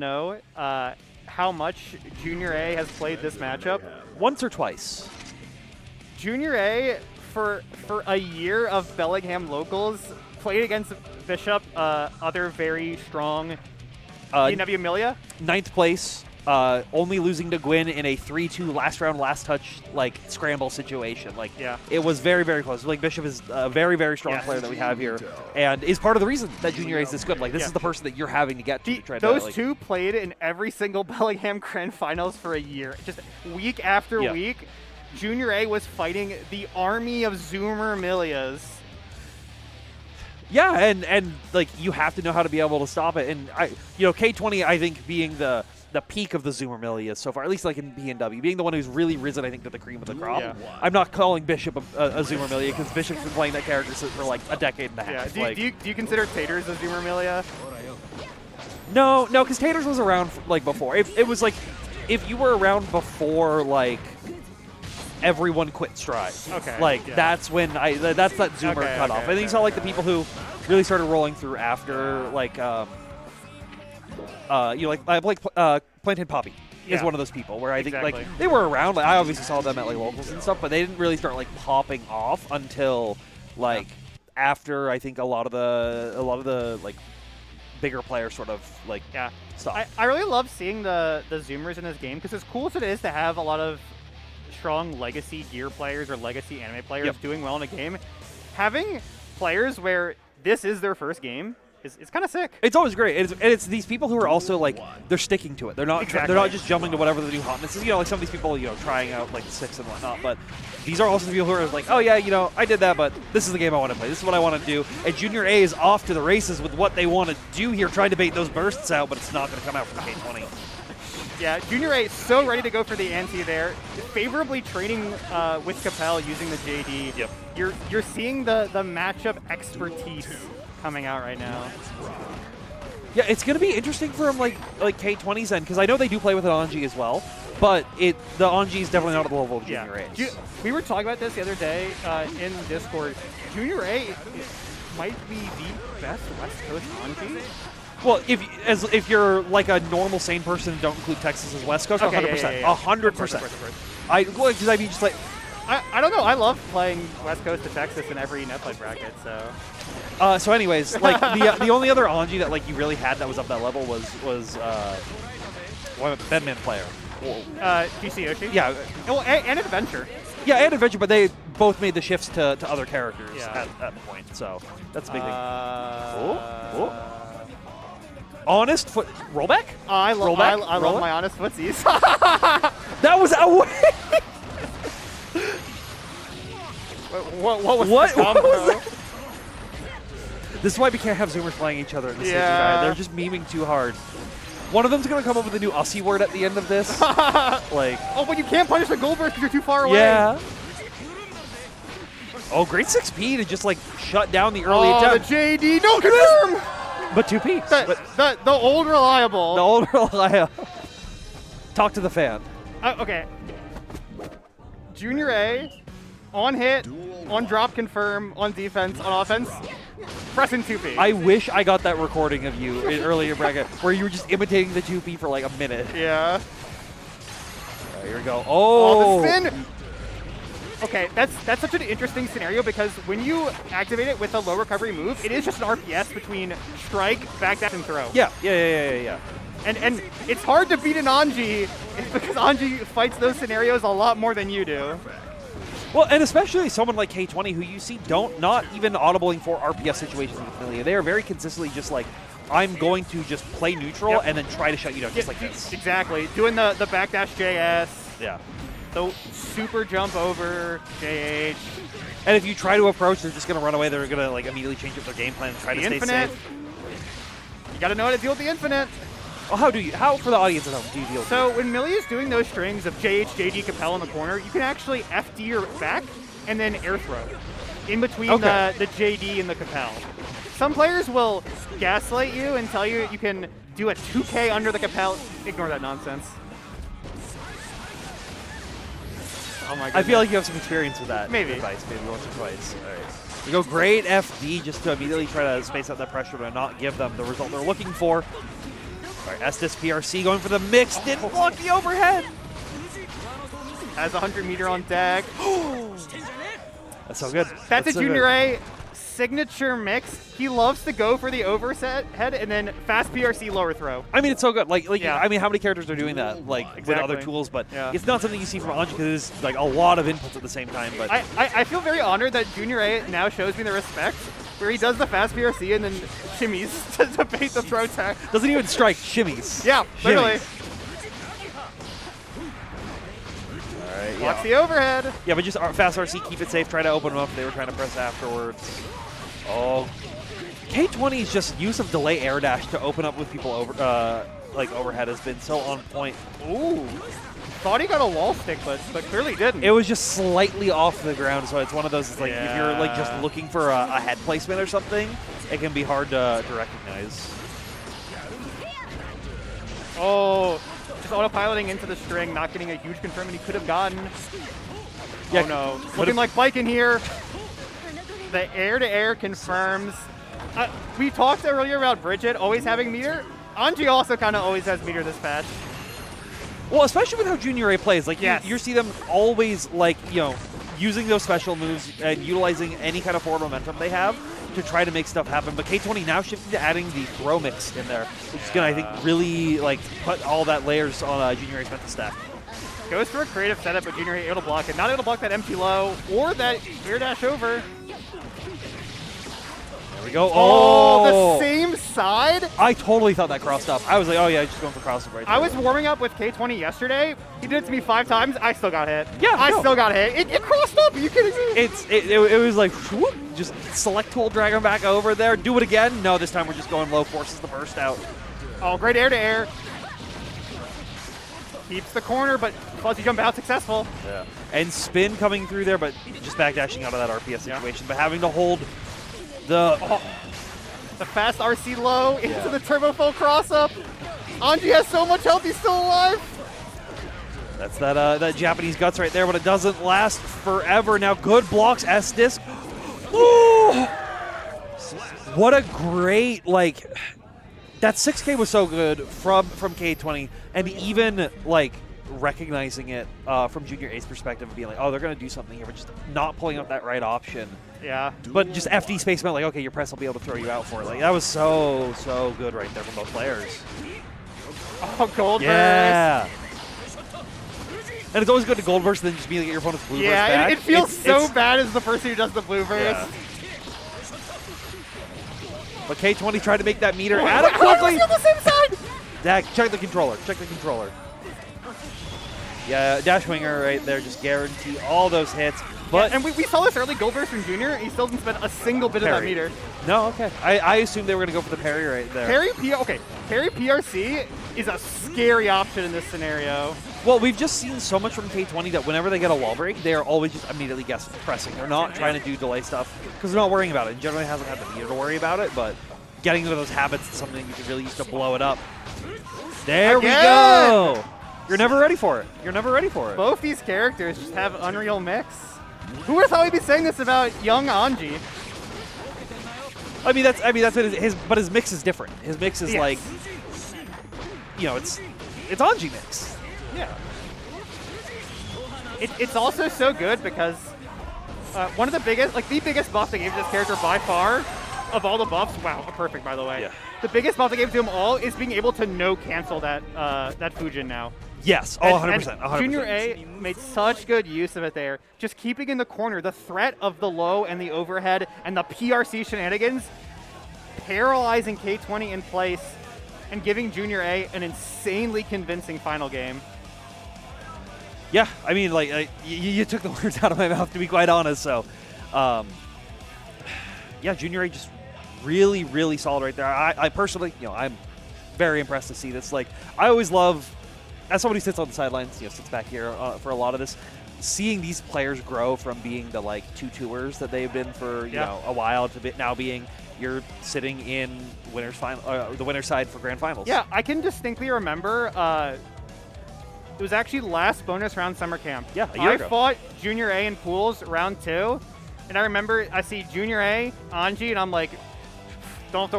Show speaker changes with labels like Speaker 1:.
Speaker 1: know how much JuniorA has played this matchup?
Speaker 2: Once or twice.
Speaker 1: JuniorA, for a year of Bellingham locals, played against Bishop, other very strong PNW Millia.
Speaker 2: 9th place, only losing to Gwyn in a 3-2 last round, last touch, like, scramble situation. Like,
Speaker 1: yeah.
Speaker 2: It was very, very close. Like, Bishop is a very, very strong player that we have here, and is part of the reason that JuniorA is this good. Like, this is the person that you're having to get to try
Speaker 1: those
Speaker 2: to, like,
Speaker 1: two played in every single Bellingham Grand Finals for a year. Just week after week, JuniorA was fighting the army of Zoomer Millias.
Speaker 2: Yeah, and like, you have to know how to be able to stop it. And K20, I think, being the peak of the Zoomer Millia so far, at least like in PNW, being the one who's really risen, I think, to the cream of the crop. Yeah. I'm not calling Bishop a Zoomer Millia because Bishop's been playing that character for like a decade and a half.
Speaker 1: Yeah. Do you consider Taters a Zoomer Millia?
Speaker 2: No, because Taters was around like before. It was like, if you were around before, like, everyone quit Stride.
Speaker 1: Okay.
Speaker 2: Like, that's when that's that Zoomer cutoff. And then you saw like the people who really started rolling through after, like, Plantain Poppy is one of those people where I think like they were around. Like, I obviously saw them at like locals and stuff, but they didn't really start like popping off until like after, I think, a lot of the like bigger players sort of like stopped.
Speaker 1: I really love seeing the Zoomers in this game because as cool as it is to have a lot of strong legacy gear players or legacy anime players doing well in a game, having players where this is their first game it's kind of sick.
Speaker 2: It's always great. It's these people who are also like, they're sticking to it. They're not they're not just jumping to whatever the new hotness is. Like some of these people, trying out like 6 and whatnot. But these are also the people who are like, oh yeah, I did that, but this is the game I want to play. This is what I want to do. And JuniorA is off to the races with what they want to do here, trying to bait those bursts out, but it's not going to come out from K20.
Speaker 1: Yeah, JuniorA is so ready to go for the anti there. Favorably training with Capel using the JD.
Speaker 2: Yep.
Speaker 1: You're seeing the matchup expertise coming out right now.
Speaker 2: Yeah, it's going to be interesting for him, like K20's end, because I know they do play with an Anji as well, but the Anji is definitely not at the level of JuniorA.
Speaker 1: We were talking about this the other day in Discord. JuniorA might be the best West Coast Anji.
Speaker 2: Well, if you're like a normal sane person and don't include Texas as West Coast, 100%. 100%. Because I mean, just like,
Speaker 1: I don't know. I love playing West Coast to Texas in every netplay bracket.
Speaker 2: So anyways, like the only other Anji that like you really had that was up that level was Bedman player.
Speaker 1: GC Yoshi.
Speaker 2: Yeah.
Speaker 1: Well, and Adventure.
Speaker 2: Yeah, and Adventure, but they both made the shifts to other characters at that point. So that's a big thing. Honest foot rollback?
Speaker 1: I love my honest footsies.
Speaker 2: That was away.
Speaker 1: What was
Speaker 2: that? This is why we can't have Zoomers playing each other in the stage, guy. They're just memeing too hard. One of them's gonna come up with a new Aussie word at the end of this.
Speaker 1: But you can't punish the gold burst because you're too far away.
Speaker 2: Yeah. Oh, great 6P to just like shut down the early attempt.
Speaker 1: The JD, no confirm.
Speaker 2: But 2P.
Speaker 1: The old reliable.
Speaker 2: The old reliable. Talk to the fan.
Speaker 1: Okay. JuniorA, on hit, on drop confirm, on defense, on offense, pressing 2P.
Speaker 2: I wish I got that recording of you in earlier bracket where you were just imitating the 2P for like a minute.
Speaker 1: Yeah.
Speaker 2: Here we go. Oh,
Speaker 1: the spin. Okay, that's such an interesting scenario because when you activate it with a low recovery move, it is just an RPS between strike, backdash, and throw.
Speaker 2: Yeah.
Speaker 1: And it's hard to beat an Anji because Anji fights those scenarios a lot more than you do.
Speaker 2: Well, and especially someone like K20 who you see not even audibling for RPS situations with Millia. They are very consistently just like, I'm going to just play neutral and then try to shut you down just like this.
Speaker 1: Exactly. Doing the backdash JS.
Speaker 2: Yeah.
Speaker 1: The super jump over JH.
Speaker 2: And if you try to approach, they're just going to run away. They're going to like immediately change up their game plan and try to stay safe.
Speaker 1: You got to know how to deal with the infinite.
Speaker 2: Well, how for the audience at home do you deal with it?
Speaker 1: So when Millia is doing those strings of JH, JD, Capel in the corner, you can actually FD your back and then air throw in between the JD and the Capel. Some players will gaslight you and tell you you can do a 2K under the Capel. Ignore that nonsense. Oh my goodness.
Speaker 2: I feel like you have some experience with that.
Speaker 1: Maybe.
Speaker 2: Advice, maybe once or twice. All right. We go great FD just to immediately try to space out that pressure to not give them the result they're looking for. All right, Estes PRC going for the mix. Didn't block the overhead.
Speaker 1: Has 100-meter on deck.
Speaker 2: That's so good.
Speaker 1: That's a
Speaker 2: so
Speaker 1: JuniorA signature mix. He loves to go for the overhead and then fast PRC lower throw.
Speaker 2: I mean, it's so good. Like
Speaker 1: yeah.
Speaker 2: I mean, how many characters are doing that? Like
Speaker 1: exactly.
Speaker 2: with other tools, but
Speaker 1: yeah.
Speaker 2: it's not something you see from Anji because it's like a lot of inputs at the same time. But
Speaker 1: I feel very honored that JuniorA now shows me the respect where he does the fast PRC and then shimmies to bait the throw tech.
Speaker 2: Doesn't even strike, shimmies.
Speaker 1: Yeah, literally.
Speaker 2: Alright,
Speaker 1: Blocks the overhead.
Speaker 2: Yeah, but just fast RC, keep it safe, try to open them up. They were trying to press afterwards. Oh. K20's just use of delay air dash to open up with people over, like overhead has been so on point.
Speaker 1: Ooh. Thought he got a wall stick, but clearly didn't.
Speaker 2: It was just slightly off the ground, so it's one of those, it's like
Speaker 1: yeah.
Speaker 2: if you're like just looking for a head placement or something, it can be hard to recognize.
Speaker 1: Oh, just autopiloting into the string, not getting a huge confirm, and he could have gotten.
Speaker 2: Yeah,
Speaker 1: oh no, looking like Bike in here. The air-to-air confirms. We talked earlier about Bridget always having meter. Anji also kind of always has meter this patch.
Speaker 2: Well, especially with how JuniorA plays, like
Speaker 1: yes.
Speaker 2: you see them always like, using those special moves and utilizing any kind of forward momentum they have to try to make stuff happen. But K20 now shifting to adding the throw mix in there, which is going to, I think, really like put all that layers on JuniorA's mental stack.
Speaker 1: Goes for a creative setup, but JuniorA able to block it. Not able to block that empty low or that air dash over.
Speaker 2: There we go.
Speaker 1: Oh, the same side?
Speaker 2: I totally thought that crossed up. I was like, oh yeah, just going for crossover right there.
Speaker 1: I was warming up with K20 yesterday. He did it to me 5 times. I still got hit.
Speaker 2: Yeah,
Speaker 1: I still got hit. It crossed up. Are you kidding me?
Speaker 2: It was like, whoop, just select tool, drag him back over there. Do it again. No, this time we're just going low, forces the burst out.
Speaker 1: Oh, great air to air. Keeps the corner, but fuzzy jump out successful.
Speaker 2: Yeah. And spin coming through there, but just backdashing out of that RPS situation. But having to hold the
Speaker 1: fast RC low into the turbo full cross up. Anji has so much health, he's still alive.
Speaker 2: That's that Japanese guts right there, but it doesn't last forever. Now good blocks, S-Disc. Ooh! What a great, like, that 6K was so good from K20, and even like recognizing it from JuniorA's perspective of being like, oh, they're going to do something here, but just not pulling up that right option.
Speaker 1: Yeah.
Speaker 2: But just FD space meant like, okay, your press will be able to throw you out for it. Like, that was so good right there from both players.
Speaker 1: Oh, gold
Speaker 2: yeah. burst. And it's always good to gold burst and then just be like your opponent's blue burst back.
Speaker 1: Yeah, it feels so bad as the person who does the blue burst.
Speaker 2: Yeah. But K20 tried to make that meter add up quickly.
Speaker 1: On the same side.
Speaker 2: Dak, check the controller. Check the controller. Yeah, dash winger right there, just guarantee all those hits. But
Speaker 1: yeah, and we saw this early gold burst from Junior. He still didn't spend a single bit
Speaker 2: parry.
Speaker 1: of that meter.
Speaker 2: No, okay. I assumed they were going to go for the parry right there.
Speaker 1: Parry PRC is a scary option in this scenario.
Speaker 2: Well, we've just seen so much from K20 that whenever they get a wall break, they are always just immediately pressing. They're not trying to do delay stuff because they're not worrying about it. It generally hasn't had the meter to worry about it, but getting into those habits is something you can really use to blow it up. There we go. You're never ready for it. You're never ready for it.
Speaker 1: Both these characters just have unreal mix. Who would have thought we'd be saying this about young Anji?
Speaker 2: I mean that's what but his mix is different. His mix is like, it's Anji mix.
Speaker 1: Yeah. It's also so good because one of the biggest buff they gave to this character by far of all the buffs. Wow, perfect by the way.
Speaker 2: Yeah.
Speaker 1: The biggest buff they gave to them all is being able to no cancel that Fujin now.
Speaker 2: Yes, 100%. 100%.
Speaker 1: JuniorA made such good use of it there. Just keeping in the corner, the threat of the low and the overhead and the PRC shenanigans, paralyzing K20 in place and giving JuniorA an insanely convincing final game.
Speaker 2: Yeah, I mean, like, you took the words out of my mouth, to be quite honest. So, yeah, JuniorA just really, really solid right there. I personally, I'm very impressed to see this. Like, I always love, as somebody who sits on the sidelines, sits back here for a lot of this, seeing these players grow from being the like 2-2ers that they've been for a while to now being you're sitting in winners final, the winner's side for grand finals.
Speaker 1: Yeah, I can distinctly remember. It was actually last bonus round summer camp.
Speaker 2: Yeah, a year ago.
Speaker 1: I fought JuniorA in pools round 2, and I remember I see JuniorA, Anji, and I'm like, don't have to